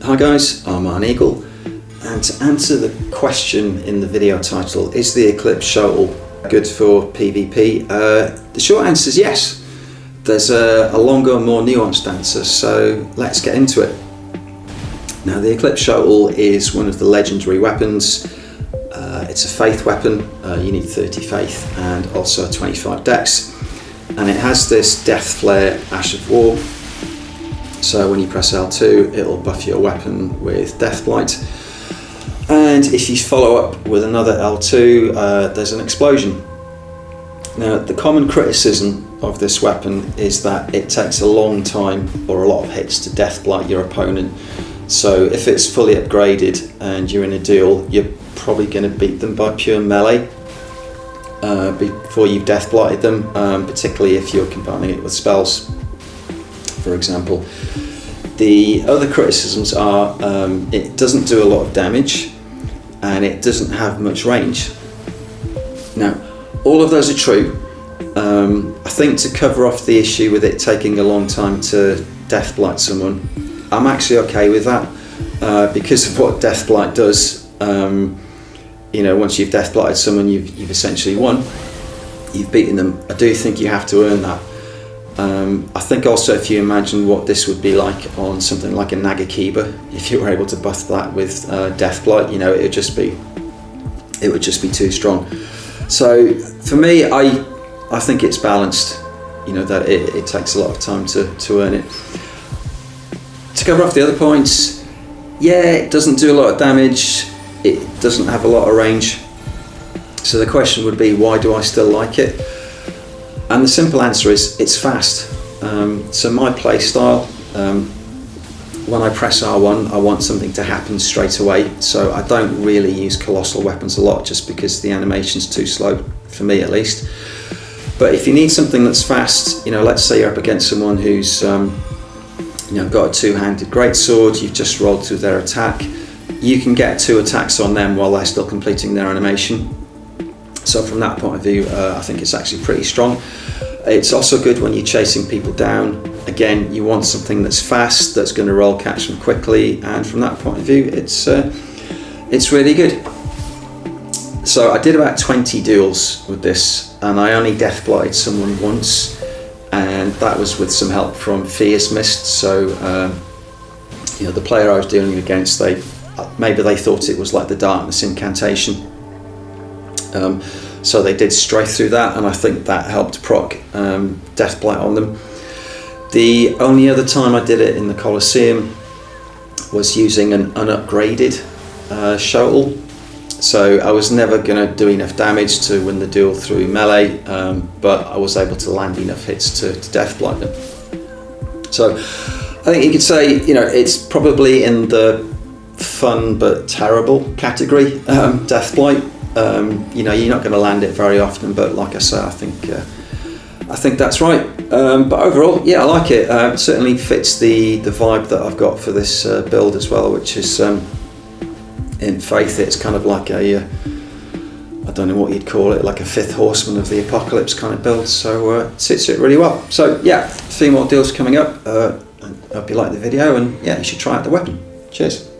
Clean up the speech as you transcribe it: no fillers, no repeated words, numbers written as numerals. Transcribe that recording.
Hi guys, I'm Iron Eagle, and to answer the question in the video title, is the Eclipse Shotel good for PvP? The short answer is yes. There's a longer, more nuanced answer, so let's get into it. Now, the Eclipse Shotel is one of the legendary weapons. It's a faith weapon. You need 30 faith and also 25 dex, and it has this Death Flare Ash of War. So when you press L2, it'll buff your weapon with Death Blight, and if you follow up with another L2, there's an explosion. Now, the common criticism of this weapon is that it takes a long time or a lot of hits to Death Blight your opponent. So if it's fully upgraded and you're in a duel, you're probably going to beat them by pure melee before you've Death Blighted them, particularly if you're combining it with spells, for example. The other criticisms are it doesn't do a lot of damage and it doesn't have much range. Now, all of those are true. I think to cover off the issue with it taking a long time to Death Blight someone, I'm actually okay with that because of what Death Blight does. Once you've Death Blighted someone, you've essentially won. You've beaten them. I do think you have to earn that. I think also if you imagine what this would be like on something like a Nagakiba, if you were able to buff that with Death Blight, it would just be too strong. So for me, I think it's balanced. That it takes a lot of time to earn it. To cover off the other points, yeah, it doesn't do a lot of damage. It doesn't have a lot of range. So the question would be, why do I still like it? And the simple answer is, it's fast. So my play style, when I press R1, I want something to happen straight away. So I don't really use colossal weapons a lot, just because the animation's too slow, for me at least. But if you need something that's fast, let's say you're up against someone who's got a two-handed greatsword, you've just rolled through their attack, you can get 2 attacks on them while they're still completing their animation. So from that point of view, I think it's actually pretty strong. It's also good when you're chasing people down. Again, you want something that's fast, that's going to roll catch them quickly, and from that point of view, it's really good. So I did about 20 duels with this, and I only Death Blighted someone once, and that was with some help from Fierce Mist. So the player I was dealing against, maybe they thought it was like the Darkness incantation. So they did strafe through that, and I think that helped proc Death Blight on them. The only other time I did it in the Colosseum was using an unupgraded Shotel. So I was never going to do enough damage to win the duel through melee, but I was able to land enough hits to Death Blight them. So I think you could say, it's probably in the fun but terrible category, Death Blight. You're not going to land it very often, but like I say, I think that's right. But overall, yeah, I like it. It certainly fits the vibe that I've got for this build as well, which is in Faith. It's kind of like I don't know what you'd call it, like a 5th Horseman of the Apocalypse kind of build. So it sits it really well. So yeah, 3 more deals coming up. I hope you like the video, and yeah, you should try out the weapon. Cheers.